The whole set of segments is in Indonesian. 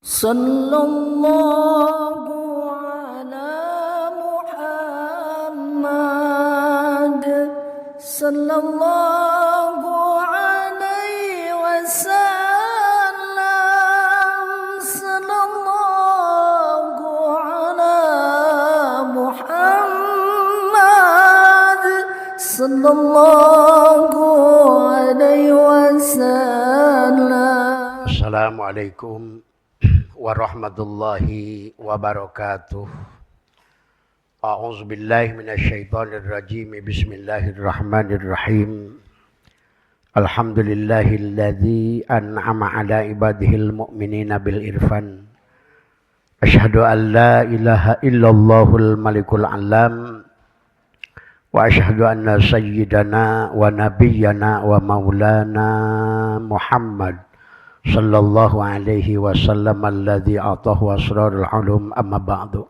Sallallahu ala Muhammad sallallahu alaihi wasallam sallallahu ala Muhammad sallallahu alaihi wasallam. Assalamualaikum warahmatullahi wabarakatuh. A'udzu billahi minasyaitonir rajim. Bismillahirrahmanirrahim. Alhamdulillahilladzi an'ama ala ibadihil mu'minina bil irfan. Asyhadu an la ilaha illallahul malikul alam. Wa asyhadu anna sayyidana wa nabiyyana wa maulana Muhammad sallallahu alaihi wasallam alladzi atahu asrarul ulum amma ba'du.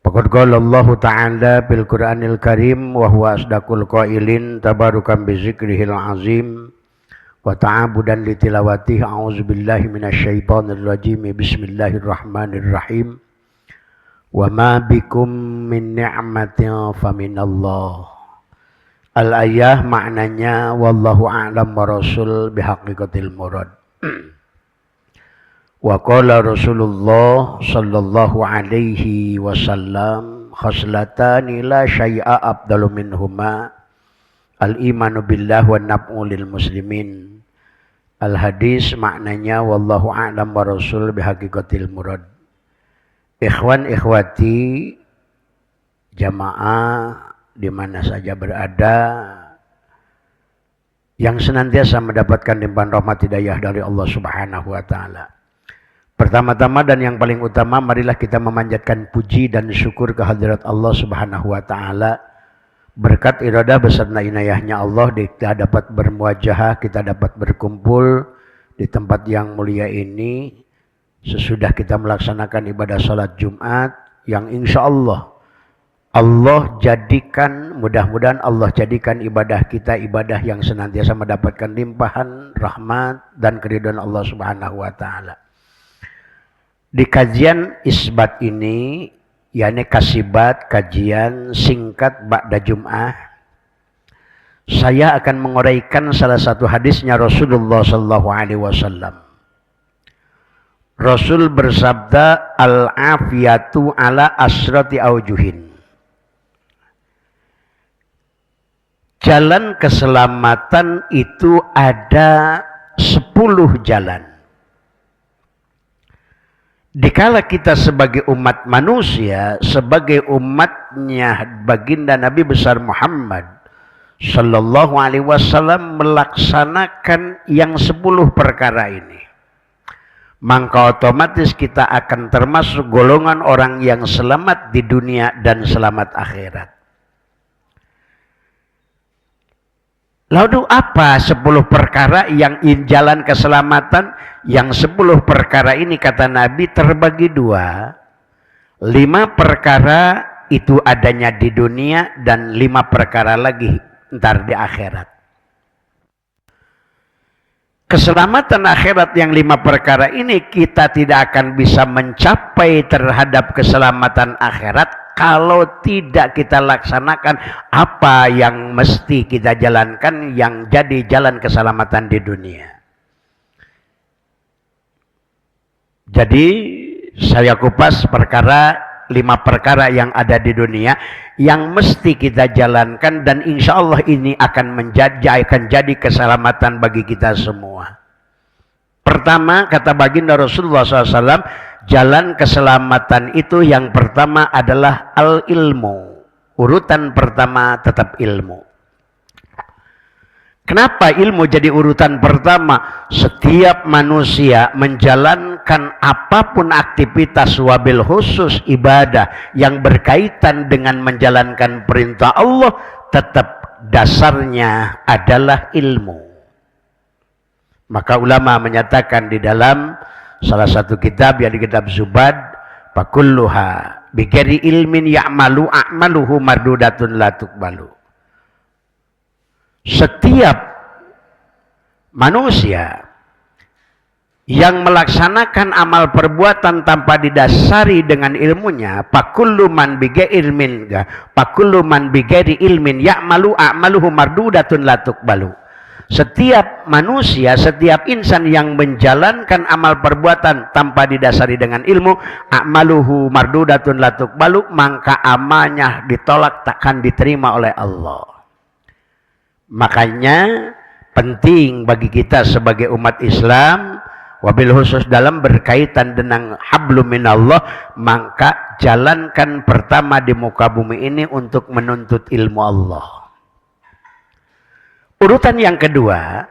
Faqad qala Allah ta'ala bil Qur'anil Karim wa huwa asdaqul qailin tabarukan bi zikrihil azim wa ta'abudan li tilawatihi. A'udzu billahi minasyaitonir rajim. Bismillahirrahmanirrahim. Wa ma bikum min ni'matin faminallah. Al-ayah maknanya wallahu a'lam wa rasul bihaqiqatil murad. Wa qala Rasulullah sallallahu alaihi wasallam khaslatani la syai'a afdalu minhuma al-imanu billah wa naf'u lil muslimin. Al-hadis maknanya wallahu a'lam wa rasul bihaqiqatil murad. Ikhwan ikhwati jamaah di mana saja berada yang senantiasa mendapatkan limpahan rahmat hidayah dari Allah Subhanahu wa taala. Pertama-tama dan yang paling utama, marilah kita memanjatkan puji dan syukur kehadirat Allah Subhanahu wa taala. Berkat iradah beserta inayahnya Allah kita dapat bermuajahah, kita dapat berkumpul di tempat yang mulia ini sesudah kita melaksanakan ibadah salat Jumat yang insyaallah Allah jadikan, mudah-mudahan Allah jadikan ibadah kita ibadah yang senantiasa mendapatkan limpahan rahmat dan keridhaan Allah Subhanahu wa taala. Di kajian isbat ini, yakni kasibat, kajian singkat ba'da Jum'ah, saya akan menguraikan salah satu hadisnya Rasulullah sallallahu alaihi wasallam. Rasul bersabda, al-afiyatu ala asrati aujuhin. Jalan keselamatan itu ada 10 jalan. Dikala kita sebagai umat manusia, sebagai umatnya baginda Nabi besar Muhammad sallallahu alaihi wasallam melaksanakan yang 10 perkara ini, maka otomatis kita akan termasuk golongan orang yang selamat di dunia dan selamat akhirat. Lalu apa 10 perkara yang jalan keselamatan? Yang 10 perkara ini kata Nabi terbagi 2. 5 perkara itu adanya di dunia dan 5 perkara lagi ntar di akhirat. Keselamatan akhirat yang 5 perkara ini kita tidak akan bisa mencapai terhadap keselamatan akhirat kalau tidak kita laksanakan apa yang mesti kita jalankan yang jadi jalan keselamatan di dunia. Jadi saya kupas 5 perkara yang ada di dunia yang mesti kita jalankan dan insya Allah ini akan jadi keselamatan bagi kita semua. Pertama, kata baginda Rasulullah SAW, jalan keselamatan itu yang pertama adalah al-ilmu. Urutan pertama tetap ilmu. Kenapa ilmu jadi urutan pertama? Setiap manusia menjalankan apapun aktivitas wabil khusus ibadah yang berkaitan dengan menjalankan perintah Allah, tetap dasarnya adalah ilmu. Maka ulama menyatakan di dalam salah satu kitab, yang di kitab Zubad, fakulluha bighairi ilmin ya'malu a'maluhu mardudatun la tuqbalu. Setiap manusia yang melaksanakan amal perbuatan tanpa didasari dengan ilmunya, pakullu man bighairi ilmin ya'malu a'maluhu mardudatun la tuqbalu. Setiap manusia, setiap insan yang menjalankan amal perbuatan tanpa didasari dengan ilmu, a'maluhu mardudatun la tuqbalu, maka amalnya ditolak, takkan diterima oleh Allah. Makanya penting bagi kita sebagai umat Islam, wabil khusus dalam berkaitan dengan hablum minallah, maka jalankan pertama di muka bumi ini untuk menuntut ilmu Allah. Urutan yang kedua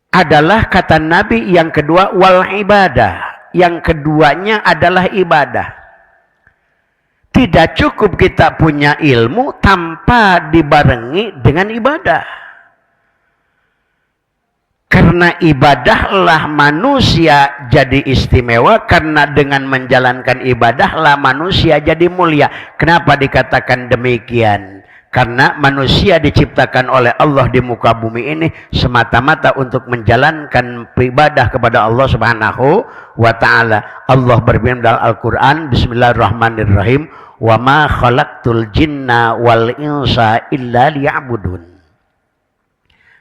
adalah kata Nabi, yang kedua wal ibadah. Yang keduanya adalah ibadah. Tidak cukup kita punya ilmu tanpa dibarengi dengan ibadah. Karena ibadahlah manusia jadi istimewa, karena dengan menjalankan ibadahlah manusia jadi mulia. Kenapa dikatakan demikian? Karena manusia diciptakan oleh Allah di muka bumi ini semata-mata untuk menjalankan ibadah kepada Allah Subhanahu wa ta'ala. Allah berfirman dalam Al-Quran, Bismillahirrahmanirrahim, wa ma khalaqtul jinna wal insa illa liya'budun.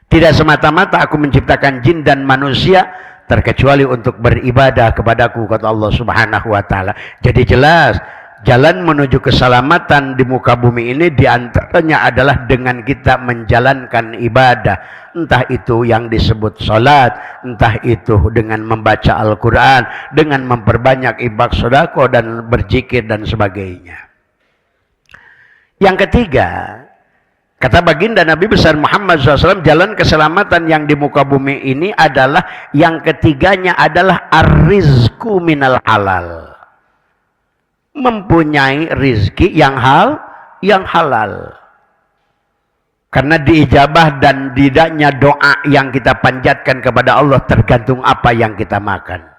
Tidak semata-mata aku menciptakan jin dan manusia terkecuali untuk beribadah kepadaku, kata Allah Subhanahu wa ta'ala. Jadi jelas, jalan menuju keselamatan di muka bumi ini diantaranya adalah dengan kita menjalankan ibadah. Entah itu yang disebut sholat, entah itu dengan membaca Al-Quran, dengan memperbanyak ibadah sedekah dan berzikir dan sebagainya. Yang ketiga, kata baginda Nabi besar Muhammad SAW, jalan keselamatan yang di muka bumi ini adalah, yang ketiganya adalah ar-rizku minal halal. Mempunyai rizki yang halal. Karena diijabah dan tidaknya doa yang kita panjatkan kepada Allah tergantung apa yang kita makan.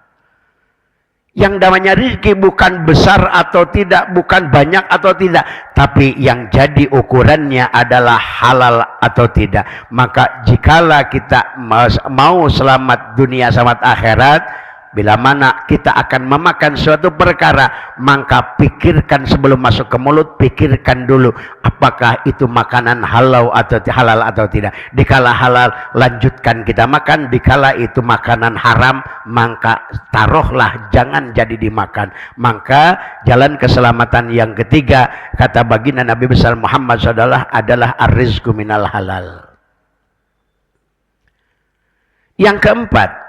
Yang namanya rizki bukan besar atau tidak, bukan banyak atau tidak, tapi yang jadi ukurannya adalah halal atau tidak. Maka jikalau kita mau selamat dunia selamat akhirat, bila mana kita akan memakan suatu perkara, maka pikirkan sebelum masuk ke mulut, pikirkan dulu apakah itu makanan halal atau tidak. Dikala halal, lanjutkan kita makan. Dikala itu makanan haram, maka taruhlah, jangan jadi dimakan. Maka jalan keselamatan yang ketiga, kata baginda Nabi besar Muhammad SAW, adalah ar-rizqu minal halal. Yang keempat,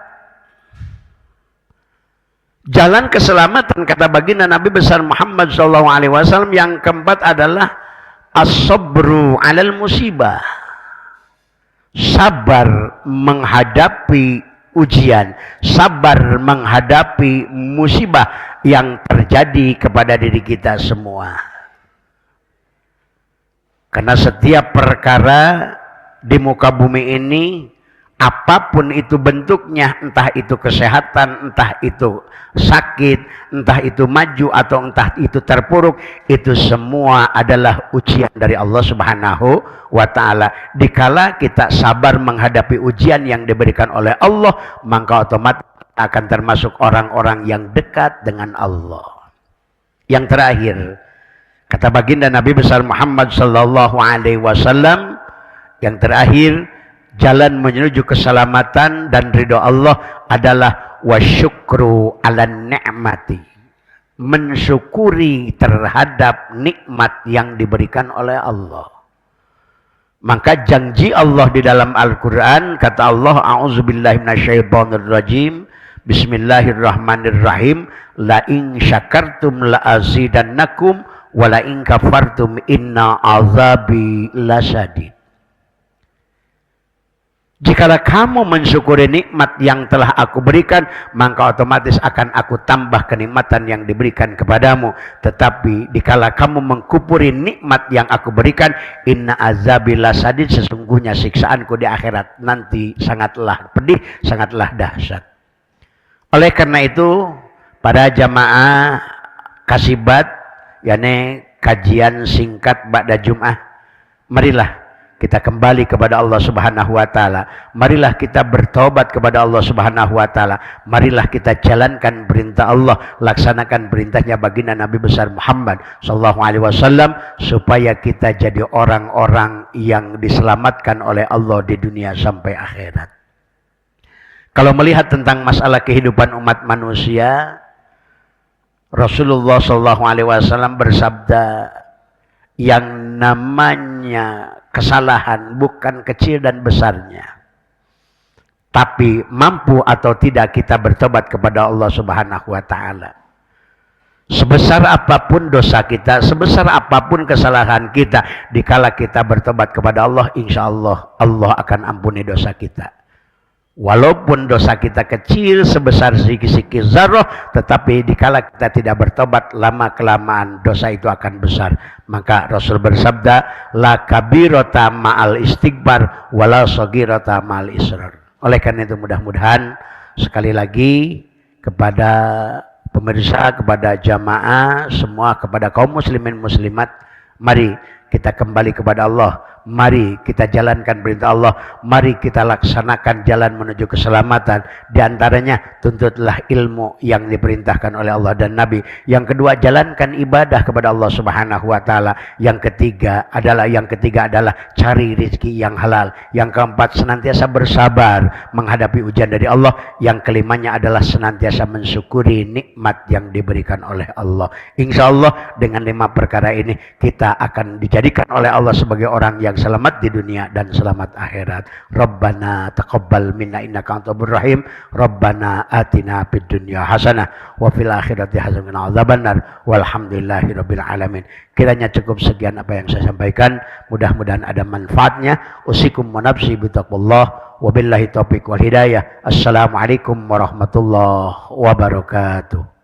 jalan keselamatan, kata baginda Nabi besar Muhammad SAW, yang keempat adalah as-sabru 'alal musibah. Sabar menghadapi ujian, sabar menghadapi musibah yang terjadi kepada diri kita semua. Karena setiap perkara di muka bumi ini, apapun itu bentuknya, entah itu kesehatan, entah itu sakit, entah itu maju atau entah itu terpuruk, itu semua adalah ujian dari Allah Subhanahu wa ta'ala. Dikala kita sabar menghadapi ujian yang diberikan oleh Allah, maka otomatis akan termasuk orang-orang yang dekat dengan Allah. Yang terakhir, kata baginda Nabi besar Muhammad sallallahu alaihi wasallam, yang terakhir, jalan menuju keselamatan dan ridho Allah adalah wasyukru ala ni'mati. Mensyukuri terhadap nikmat yang diberikan oleh Allah. Maka janji Allah di dalam Al-Quran, kata Allah, a'udzubillahi minasyaitonirrajim, bismillahirrahmanirrahim, la in syakartum la azidannakum wa la in kafartum inna azabi lasadid. Jikalau kamu mensyukuri nikmat yang telah aku berikan, maka otomatis akan aku tambah kenikmatan yang diberikan kepadamu. Tetapi dikala kamu mengkufuri nikmat yang aku berikan, inna azabi lasadid, sesungguhnya siksaanku di akhirat nanti sangatlah pedih, sangatlah dahsyat. Oleh karena itu, para jamaah kasibat, yakni kajian singkat ba'da Jum'ah, marilah kita kembali kepada Allah Subhanahu wa taala. Marilah kita bertobat kepada Allah Subhanahu wa taala. Marilah kita jalankan perintah Allah, laksanakan perintahnya baginda Nabi besar Muhammad sallallahu alaihi wasallam supaya kita jadi orang-orang yang diselamatkan oleh Allah di dunia sampai akhirat. Kalau melihat tentang masalah kehidupan umat manusia, Rasulullah sallallahu alaihi wasallam bersabda, yang namanya kesalahan bukan kecil dan besarnya, tapi mampu atau tidak kita bertobat kepada Allah Subhanahu wa taala. Sebesar apapun dosa kita, sebesar apapun kesalahan kita, dikala kita bertobat kepada Allah, insya Allah Allah akan ampuni dosa kita. Walaupun dosa kita kecil sebesar sikit-sikit zarrah, tetapi dikala kita tidak bertobat, lama-kelamaan dosa itu akan besar. Maka Rasul bersabda, la kabirata ma'al istighfar wala saghirata ma'al israr. Oleh karena itu mudah-mudahan sekali lagi kepada pemirsa, kepada jamaah semua, kepada kaum muslimin muslimat, mari kita kembali kepada Allah. Mari kita jalankan perintah Allah. Mari kita laksanakan jalan menuju keselamatan. Di antaranya tuntutlah ilmu yang diperintahkan oleh Allah dan Nabi. Yang kedua, jalankan ibadah kepada Allah Subhanahu wa taala. Yang ketiga adalah cari rezeki yang halal. Yang keempat, senantiasa bersabar menghadapi ujian dari Allah. Yang kelimanya adalah senantiasa mensyukuri nikmat yang diberikan oleh Allah. Insya Allah dengan 5 perkara ini kita akan dijadikan oleh Allah sebagai orang yang selamat di dunia dan selamat akhirat. Rabbana taqabbal minna innaka antal rahim. Rabbana atina fid dunya hasanah wa fil akhirati hasanah wa qina adzabannar. Walhamdulillahirabbil alamin. Kiranya cukup sekian apa yang saya sampaikan. Mudah-mudahan ada manfaatnya. Usikum wa nafsi bitaqwallah. Wabillahi taufiq wal hidayah. Assalamualaikum warahmatullahi wabarakatuh.